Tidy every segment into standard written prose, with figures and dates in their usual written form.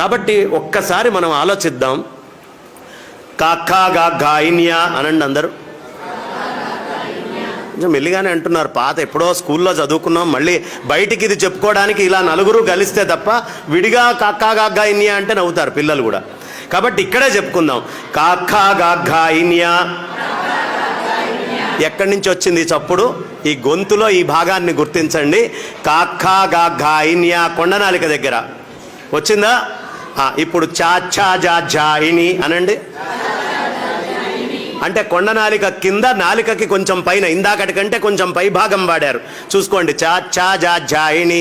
కాబట్టి ఒక్కసారి మనం ఆలోచిద్దాం. కాకా గా ఘాయిన్యా అనండి అందరూ. కొంచెం మెల్లిగానే అంటున్నారు, పాత ఎప్పుడో స్కూల్లో చదువుకున్నాం, మళ్ళీ బయటికి ఇది చెప్పుకోవడానికి ఇలా నలుగురు కలిస్తే తప్ప విడిగా కాకా గా ఘాయిన్యా అంటే నవ్వుతారు పిల్లలు కూడా. కాబట్టి ఇక్కడే చెప్పుకుందాం, కాకా గా ఘాయిన్యా. ఎక్కడి నుంచి వచ్చింది చప్పుడు? ఈ గొంతులో ఈ భాగాన్ని గుర్తించండి. కాకా గా ఘాయిన్యా కొండనాలిక దగ్గర వచ్చిందా? ఇప్పుడు చాచా జా జాయిని అనండి. అంటే కొండనాలిక కింద, నాలికకి కొంచెం పైన, ఇందాకటి కంటే కొంచెం పై భాగం వాడారు. చూసుకోండి, చాచా జా జాయిని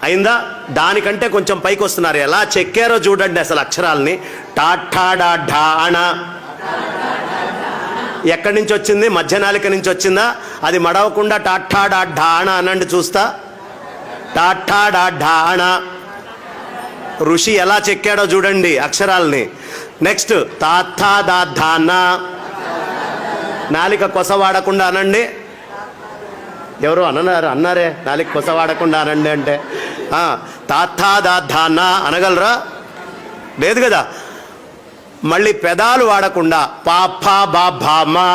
అయిందా? దానికంటే కొంచెం పైకి వస్తున్నారు. ఎలా చెక్కారో చూడండి అసలు అక్షరాలని. టాఠా ఢా అణ ఎక్కడి నుంచి వచ్చింది? మధ్య నాలిక నుంచి వచ్చిందా? అది మడవకుండా టాఠా ఢా అణ అనండి చూస్తా. టాఠా ఢా అణ. ఋషి ఎలా చెక్కాడో చూడండి అక్షరాలని. నెక్స్ట్ తాథా దా ధానా. నాలిక కొస వాడకుండా అనండి. ఎవరు అన్నారే నాలిక కొస వాడకుండా అనండి అంటే. తాథా దా ధానా అనగలరా? లేదు కదా. మళ్ళీ పెదాలు వాడకుండా పాపా బా భామా.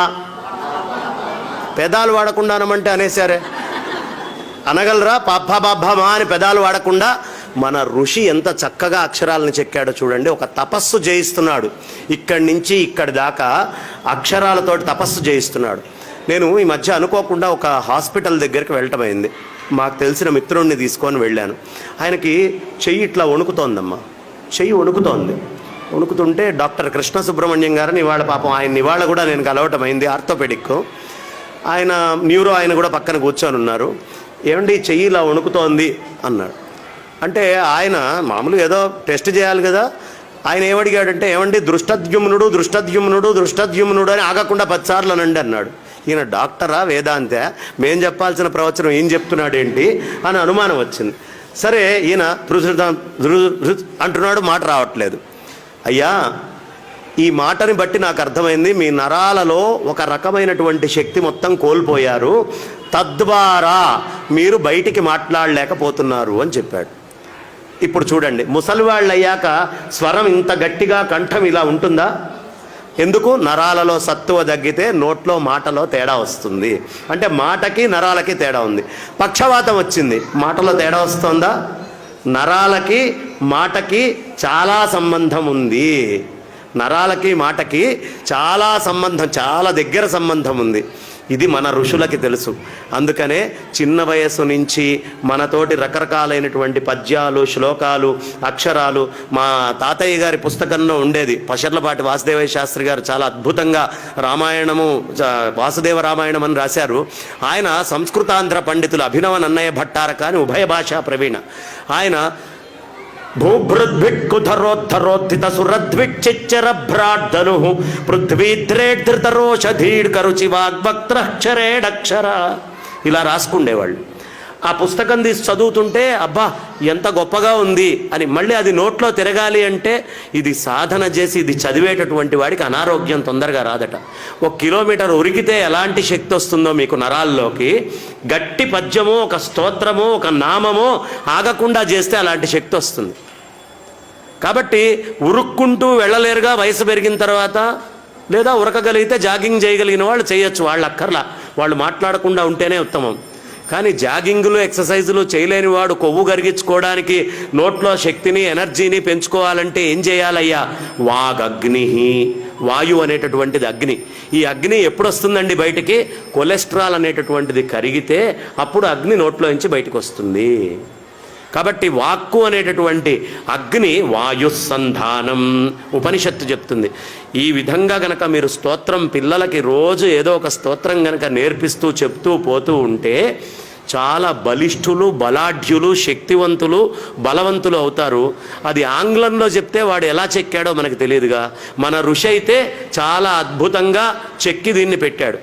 పెదాలు వాడకుండా అనమంటే అనేసారే, అనగలరా? పాపా బా భామా అని పెదాలు వాడకుండా. మన ఋషి ఎంత చక్కగా అక్షరాలను చెక్కాడో చూడండి. ఒక తపస్సు చేయిస్తున్నాడు. ఇక్కడి నుంచి ఇక్కడి దాకా అక్షరాలతోటి తపస్సు చేయిస్తున్నాడు. నేను ఈ మధ్య అనుకోకుండా ఒక హాస్పిటల్ దగ్గరికి వెళ్ళటమైంది. మాకు తెలిసిన మిత్రుడిని తీసుకొని వెళ్ళాను. ఆయనకి చెయ్యి ఇట్లా వణుకుతోందమ్మా, చెయ్యి వణుకుతోంది. వణుకుతుంటే డాక్టర్ కృష్ణ సుబ్రహ్మణ్యం గారిని ఇవాళ పాపం ఆయన ఇవాళ కూడా నేను కలవటమైంది, ఆర్థోపెడిక్. ఆయన న్యూరో ఆయన కూడా పక్కన కూర్చొని ఉన్నారు. ఏమండి చెయ్యి ఇలా వణుకుతోంది అన్నాడు. అంటే ఆయన మామూలుగా ఏదో టెస్ట్ చేయాలి కదా. ఆయన ఏమడిగాడంటే, ఏమండి దృష్టద్యుమ్నుడు దృష్టద్యుమ్నుడు దృష్టద్యుమ్నుడు అని ఆగకుండా 10 సార్లు అనండి అన్నాడు. ఈయన డాక్టరా వేదాంత, మేం చెప్పాల్సిన ప్రవచనం ఏం చెప్తున్నాడు ఏంటి అని అనుమానం వచ్చింది. సరే ఈయన అంటున్నాడు, మాట రావట్లేదు. అయ్యా, ఈ మాటని బట్టి నాకు అర్థమైంది, మీ నరాలలో ఒక రకమైనటువంటి శక్తి మొత్తం కోల్పోయారు, తద్వారా మీరు బయటికి మాట్లాడలేకపోతున్నారు అని చెప్పాడు. ఇప్పుడు చూడండి, ముసలి వాళ్ళు అయ్యాక స్వరం ఇంత గట్టిగా కంఠం ఇలా ఉంటుందా? ఎందుకు? నరాలలో సత్తువ తగ్గితే నోట్లో మాటలో తేడా వస్తుంది. అంటే మాటకి నరాలకి తేడా ఉంది. పక్షవాతం వచ్చింది, మాటలో తేడా వస్తుందా? నరాలకి మాటకి చాలా సంబంధం ఉంది. నరాలకి మాటకి చాలా సంబంధం, చాలా దగ్గర సంబంధం ఉంది. ఇది మన ఋషులకి తెలుసు. అందుకనే చిన్న వయస్సు నుంచి మనతోటి రకరకాలైనటువంటి పద్యాలు, శ్లోకాలు, అక్షరాలు. మా తాతయ్య గారి పుస్తకంలో ఉండేది, పశర్లపాటి వాసుదేవయ్య శాస్త్రి గారు చాలా అద్భుతంగా రామాయణము, వాసుదేవ రామాయణం అని రాశారు. ఆయన సంస్కృతాంధ్ర పండితులు అభినవ నన్నయ్య భట్టారక అని ఉభయ భాషా ప్రవీణ. ఆయన భూభృద్భిక్కుధరోద్ధరోద్ధిత సురద్విచ్చిచ్చరభ్రాడ్ధను పృథ్వీద్రేద్ధృతరోషధీడ్కరుచి వాగ్భక్త్రక్షరేడక్షర ఇలా రాసుకుండేవాళ్ళు. ఆ పుస్తకం తీసి చదువుతుంటే అబ్బా ఎంత గొప్పగా ఉంది అని. మళ్ళీ అది నోట్లో తిరగాలి అంటే ఇది సాధన చేసి ఇది చదివేటటువంటి వాడికి అనారోగ్యం తొందరగా రాదట. 1 కిలోమీటర్ ఉరికితే ఎలాంటి శక్తి వస్తుందో మీకు నరాల్లోకి, గట్టి పద్యమో, ఒక స్తోత్రమో, ఒక నామమో ఆగకుండా చేస్తే అలాంటి శక్తి వస్తుంది. కాబట్టి ఉరుక్కుంటూ వెళ్ళలేరుగా వయసు పెరిగిన తర్వాత. లేదా ఉరకగలిగితే జాగింగ్ చేయగలిగిన వాళ్ళు చేయొచ్చు, వాళ్ళు అక్కర్లా, వాళ్ళు మాట్లాడకుండా ఉంటేనే ఉత్తమం. కానీ జాగింగ్లు, ఎక్సర్సైజులు చేయలేని వాడు కొవ్వు కరిగించుకోవడానికి, నోట్లో శక్తిని, ఎనర్జీని పెంచుకోవాలంటే ఏం చేయాలయ్యా? వాగగ్ని, వాయువు అనేటటువంటిది అగ్ని. ఈ అగ్ని ఎప్పుడు వస్తుందండి బయటికి? కొలెస్ట్రాల్ అనేటటువంటిది కరిగితే అప్పుడు అగ్ని నోట్లో నుంచి బయటకు వస్తుంది. కాబట్టి వాక్కు అనేటటువంటి అగ్ని వాయుస్సంధానం ఉపనిషత్తు చెప్తుంది. ఈ విధంగా గనక మీరు స్తోత్రం పిల్లలకి రోజు ఏదో ఒక స్తోత్రం గనక నేర్పిస్తూ చెప్తూ పోతూ ఉంటే చాలా బలిష్ఠులు, బలాఢ్యులు, శక్తివంతులు, బలవంతులు అవుతారు. అది ఆంగ్లంలో చెప్తే వాడు ఎలా చెక్కాడో మనకు తెలియదుగా. మన ఋషి అయితే చాలా అద్భుతంగా చెక్కి దీన్ని పెట్టాడు.